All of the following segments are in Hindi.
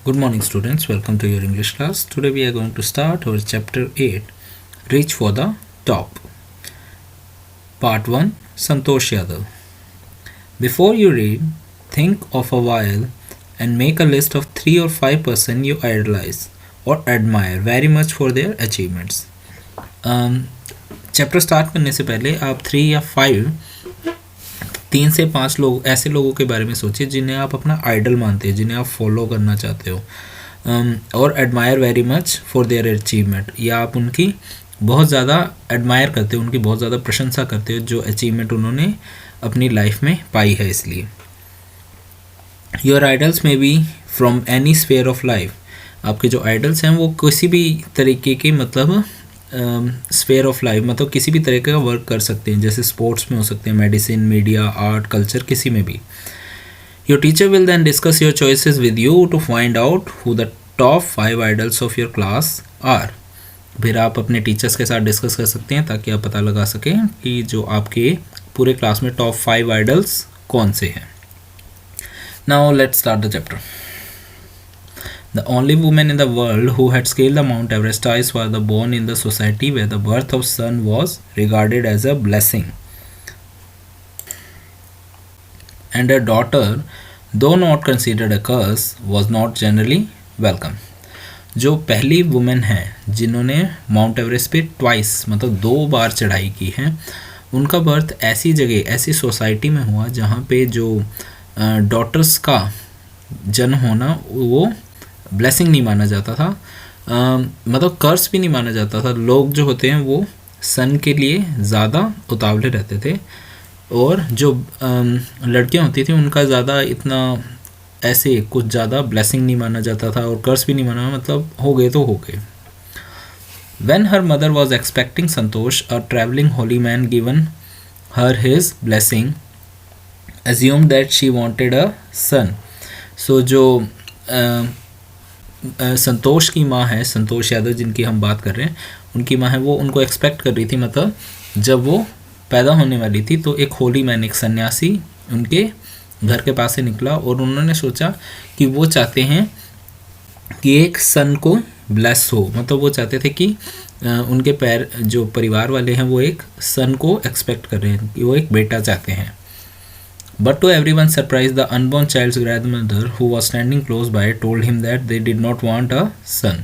Good morning, students. Welcome to your English class. Today we are going to start our chapter 8, Reach for the Top. Part 1, Santosh Yadav. Before you read, think of a while and make a list of 3 or 5 person you idolize or admire very much for their achievements. Chapter start करने से पहले आप 3 या 3 से 5 लोग ऐसे लोगों के बारे में सोचिए जिन्हें आप अपना आइडल मानते हैं, जिन्हें आप फॉलो करना चाहते हो और admire very much for their achievement, या आप उनकी बहुत ज़्यादा एडमायर करते हो, उनकी बहुत ज़्यादा प्रशंसा करते हो जो अचीवमेंट उन्होंने अपनी लाइफ में पाई है। इसलिए your idols may be from any sphere of life. आपके जो आइडल्स हैं वो किसी भी तरीके के मतलब स्फेयर ऑफ लाइफ मतलब किसी भी तरीके का वर्क कर सकते हैं, जैसे स्पोर्ट्स में हो सकते हैं, मेडिसिन, मीडिया, आर्ट, कल्चर, किसी में भी। Your teacher will then discuss your choices with you to find out who the top 5 idols of your class are. फिर आप अपने टीचर्स के साथ डिस्कस कर सकते हैं ताकि आप पता लगा सकें कि जो आपके पूरे क्लास में टॉप 5 आइडल्स कौन से हैं। Now let's start the chapter. The only woman in the world who had scaled the Mount Everest twice was born in the society where the birth of son was regarded as a blessing, and her daughter, though not considered a curse, was not generally welcome. जो पहली वुमेन है जिन्होंने माउंट एवरेस्ट पे ट्वाइस मतलब 2 बार चढ़ाई की है, उनका बर्थ ऐसी जगह, ऐसी सोसाइटी में हुआ जहाँ पे जो डॉटर्स का जन्म होना वो ब्लेसिंग नहीं माना जाता था, मतलब कर्स भी नहीं माना जाता था। लोग जो होते हैं वो सन के लिए ज़्यादा उतावले रहते थे और जो लड़कियां होती थी उनका ज़्यादा इतना ऐसे कुछ ज़्यादा ब्लेसिंग नहीं माना जाता था और कर्स भी नहीं माना, मतलब हो गए तो हो गए। When her mother was expecting Santosh, a traveling holy man given her his blessing assumed that she wanted a son. So जो संतोष की माँ है, संतोष यादव जिनकी हम बात कर रहे हैं, उनकी माँ है, वो उनको एक्सपेक्ट कर रही थी, मतलब जब वो पैदा होने वाली थी तो एक होली मैन, एक सन्यासी उनके घर के पास से निकला और उन्होंने सोचा कि वो चाहते हैं कि एक सन को ब्लेस हो, मतलब वो चाहते थे कि उनके जो परिवार वाले हैं वो एक सन को एक्सपेक्ट कर रहे हैं कि वो एक बेटा चाहते हैं। But to everyone's surprise, the unborn child's grandmother, who was standing close by, told him that they did not want a son.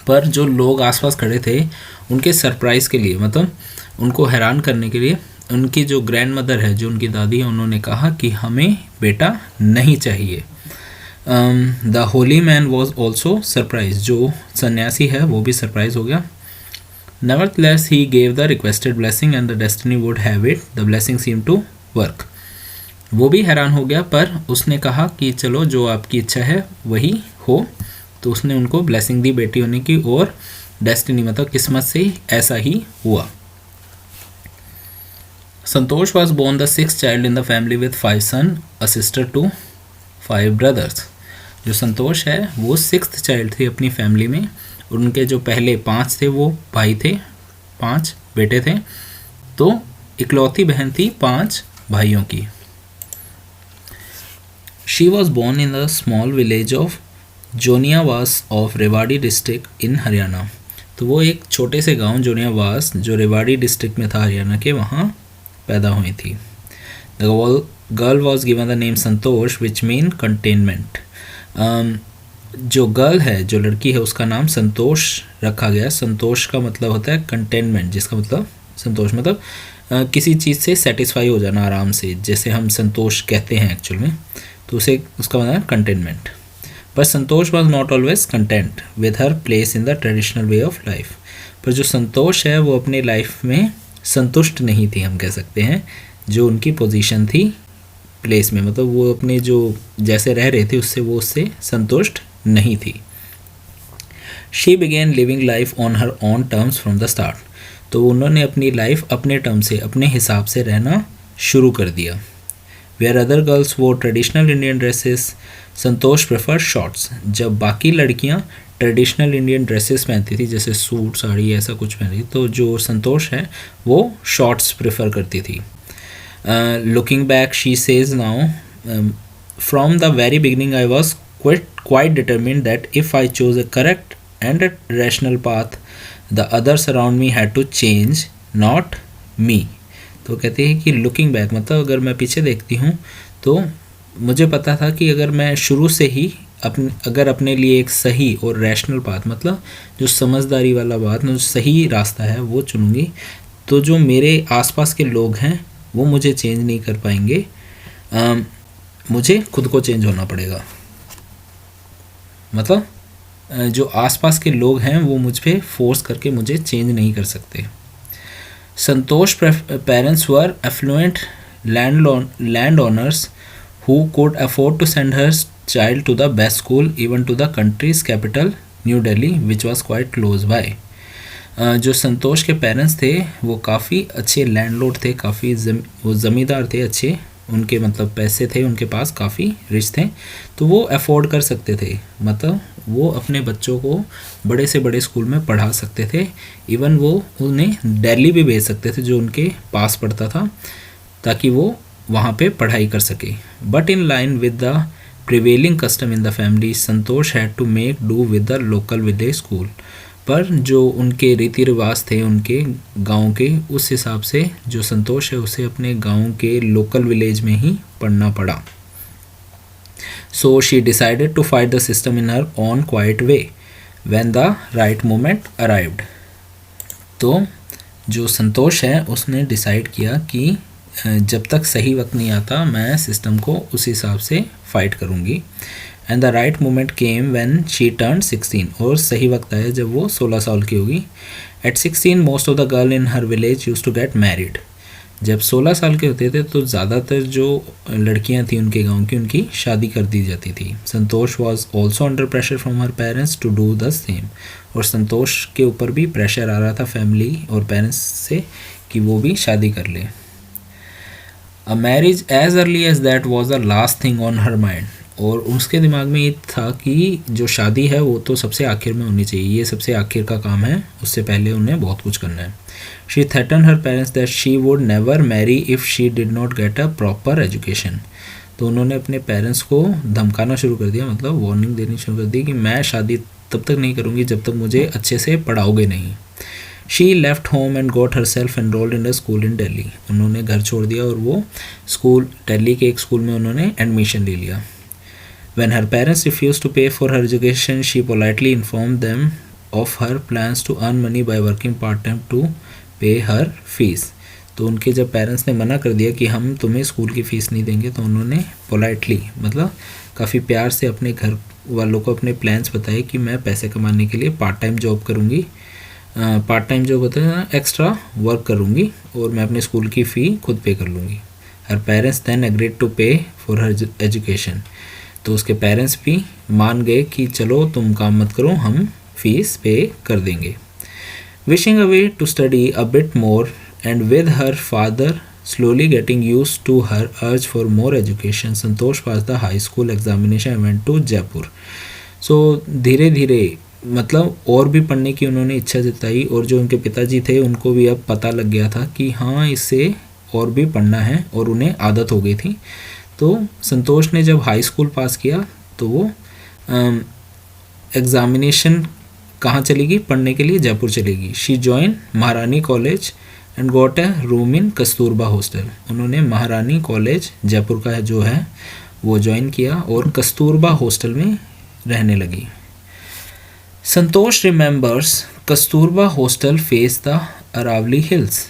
पर जो लोग आसपास खड़े थे उनके सरप्राइज़ के लिए, मतलब उनको हैरान करने के लिए, उनकी जो ग्रैंड मदर है, जो उनकी दादी है, उन्होंने कहा कि हमें बेटा नहीं चाहिए। The Holi man was also surprise. जो सन्यासी है वो भी सरप्राइज हो गया। Nevertheless, he gave the requested blessing and the destiny would have it. The blessing seemed to work. वो भी हैरान हो गया, पर उसने कहा कि चलो जो आपकी इच्छा है वही हो, तो उसने उनको ब्लेसिंग दी बेटी होने की और डेस्टिनी मतलब किस्मत से ऐसा ही हुआ। Santosh was born the 6th child in the family with 5 son, a sister to 5 brothers. जो संतोष है वो 6th चाइल्ड थे अपनी फैमिली में और उनके जो पहले 5 थे वो भाई थे, 5 बेटे थे, तो इकलौती बहन थी 5 भाइयों की। She was born in the small village of जोनियावास of Rewari district in Haryana. तो वो एक छोटे से गांव जोनियावास जो रेवाड़ी डिस्ट्रिक्ट में था हरियाणा के, वहाँ पैदा हुई थी। The girl was given the name Santosh which mean containment। जो गर्ल है, जो लड़की है, उसका नाम संतोष रखा गया। संतोष का मतलब होता है कंटेनमेंट, जिसका मतलब संतोष मतलब किसी चीज़ से सेटिस्फाई हो जाना आराम से, जैसे हम संतोष कहते हैं एक्चुअल में, तो उसे उसका मतलब है कंटेनमेंट। पर Santosh was not always content with her place in the traditional way of life. पर जो संतोष है वो अपनी लाइफ में संतुष्ट नहीं थी, हम कह सकते हैं, जो उनकी पोजीशन थी प्लेस में, मतलब वो अपने जो जैसे रह रहे थे उससे संतुष्ट नहीं थी। She began living life on her own terms from the start. तो उन्होंने अपनी लाइफ अपने टर्म से, अपने हिसाब से रहना शुरू कर दिया। वेयर अदर गर्ल्स वो ट्रेडिशनल इंडियन ड्रेसेस, संतोष प्रेफर शॉर्ट्स। जब बाकी लड़कियां ट्रेडिशनल इंडियन ड्रेसेस पहनती थी, जैसे सूट, साड़ी, ऐसा कुछ पहनती, तो जो संतोष है वो शॉर्ट्स प्रेफर करती थी। Looking back she says now from the very beginning I was quite determined that if I chose a correct and a rational path, the others around me had to change, not me. तो कहते हैं कि लुकिंग बैक मतलब अगर मैं पीछे देखती हूँ तो मुझे पता था कि अगर मैं शुरू से ही अगर अपने लिए एक सही और रैशनल पाथ मतलब जो समझदारी वाला बात जो सही रास्ता है वो चुनूँगी तो जो मेरे आसपास के लोग हैं वो मुझे चेंज नहीं कर पाएंगे, मुझे खुद को चेंज होना पड़ेगा। मतलब जो आसपास के लोग हैं वो मुझ पे फोर्स करके मुझे चेंज नहीं कर सकते। Santosh parents were affluent land owners who could afford to send her child to the best school, even to the country's capital new Delhi, which was quite close by। जो संतोष के पेरेंट्स थे वो काफ़ी अच्छे लैंडलॉर्ड थे, काफ़ी वो ज़मींदार थे, अच्छे उनके मतलब पैसे थे उनके पास, काफ़ी रिच थे, तो वो अफोर्ड कर सकते थे, मतलब वो अपने बच्चों को बड़े से बड़े स्कूल में पढ़ा सकते थे, इवन वो उन्हें दिल्ली भी भेज सकते थे जो उनके पास पड़ता था ताकि वो वहाँ पे पढ़ाई कर सके। But in line with the prevailing custom in the family, Santosh had to make do with the local village school. पर जो उनके रीति रिवाज थे उनके गांव के, उस हिसाब से जो संतोष है उसे अपने गांव के लोकल विलेज में ही पढ़ना पड़ा। So she decided to fight the system in her own quiet way when the right moment arrived. तो जो संतोष है उसने डिसाइड किया कि जब तक सही वक्त नहीं आता मैं सिस्टम को उस हिसाब से फाइट करूँगी। And the right moment came when she turn 16, और सही वक्त आया जब वो 16 साल की होगी। At 16 most of the girl in her village use to get married. जब 16 साल के होते थे तो ज़्यादातर जो लड़कियां थी उनके गांव की उनकी शादी कर दी जाती थी। Santosh was also under pressure from her parents to do the same, और संतोष के ऊपर भी प्रेशर आ रहा था फैमिली और पेरेंट्स से कि वो भी शादी कर ले। A marriage age early age that was the last thing on her mind, और उसके दिमाग में ये था कि जो शादी है वो तो सबसे आखिर में होनी चाहिए, ये सबसे आखिर का काम है, उससे पहले उन्हें बहुत कुछ करना है। She threaten her parents that she would never marry if she did not get a proper education. तो उन्होंने अपने पेरेंट्स को धमकाना शुरू कर दिया, मतलब वार्निंग देनी शुरू कर दी कि मैं शादी तब तक नहीं करूँगी जब तक मुझे अच्छे से पढ़ाओगे नहीं। She left home and got her self enrolled in a school इन दिल्ली। उन्होंने घर छोड़ दिया और वो स्कूल दिल्ली के एक स्कूल में उन्होंने एडमिशन ले लिया। When her parents refused to pay for her education, she politely informed them of her plans to earn money by working part-time to pay her fees। तो उनके जब पेरेंट्स ने मना कर दिया कि हम तुम्हें स्कूल की फ़ीस नहीं देंगे, तो उन्होंने पोलाइटली मतलब काफ़ी प्यार से अपने घर वालों को अपने प्लान्स बताए कि मैं पैसे कमाने के लिए पार्ट टाइम जॉब करूँगी, पार्ट टाइम जॉब होता है एक्स्ट्रा वर्क करूँगी, और मैं अपने स्कूल की फ़ी खुद पे कर लूँगी। हर पेरेंट्स देन एग्रीड टू पे फॉर हर एजुकेशन। तो उसके पेरेंट्स भी मान गए कि चलो तुम काम मत करो, हम फीस पे कर देंगे। Wishing away to study a bit more and with her father slowly getting use to her urge for more education, Santosh pass the high school examination and went to Jaipur. So धीरे धीरे मतलब और भी पढ़ने की उन्होंने इच्छा जताई, और जो उनके पिताजी थे उनको भी अब पता लग गया था कि हाँ इससे और भी पढ़ना है, और उन्हें आदत हो गई थी। तो संतोष ने जब हाई स्कूल पास किया तो वो एग्ज़ामिनेशन कहाँ चलेगी पढ़ने के लिए, जयपुर चलेगी। शी जॉइन महारानी college and got a room in Kasturba hostel. उन्होंने महारानी कॉलेज जयपुर का जो है वो ज्वाइन किया और कस्तूरबा हॉस्टल में रहने लगी। Santosh remembers Kasturba hostel face the Aravalli hills.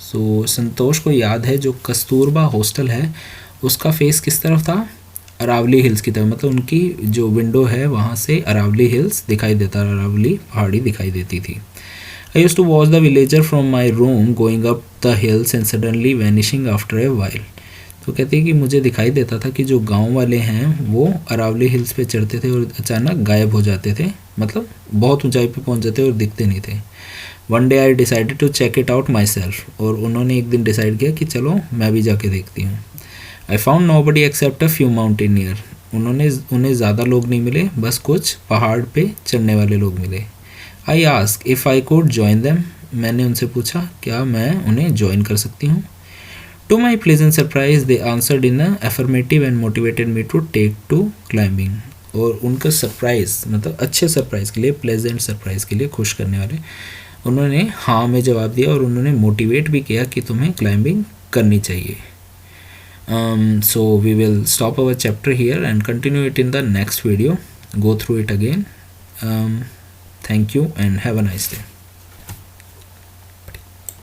So Santosh को याद है जो कस्तूरबा हॉस्टल है उसका फेस किस तरफ था, अरावली हिल्स की तरफ, मतलब उनकी जो विंडो है वहाँ से अरावली हिल्स दिखाई देता, अरावली पहाड़ी दिखाई देती थी। I used to watch the villager from my room going up the hills and suddenly vanishing after a while. तो कहते हैं कि मुझे दिखाई देता था कि जो गांव वाले हैं वो अरावली हिल्स पे चढ़ते थे और अचानक गायब हो जाते थे, मतलब बहुत ऊंचाई पे पहुंच जाते और दिखते नहीं थे। One day I decided to check it out myself, और उन्होंने एक दिन डिसाइड किया कि चलो मैं भी जाके देखती हूँ। I found nobody except a few mountaineer. उन्हें ज़्यादा लोग नहीं मिले, बस कुछ पहाड़ पे चढ़ने वाले लोग मिले। I ask if I could join them. मैंने उनसे पूछा क्या मैं उन्हें ज्वाइन कर सकती हूँ। To my pleasant surprise they answered in a affirmative and motivated me to take to climbing. और उनका सरप्राइज़ मतलब अच्छे सरप्राइज़ के लिए, प्लेजेंट सरप्राइज़ के लिए, खुश करने वाले, उन्होंने हाँ में जवाब दिया और उन्होंने मोटिवेट भी किया कि तुम्हें क्लाइंबिंग करनी चाहिए. So we will stop our chapter here and continue it in the next video. Go through it again. Thank you and have a nice day.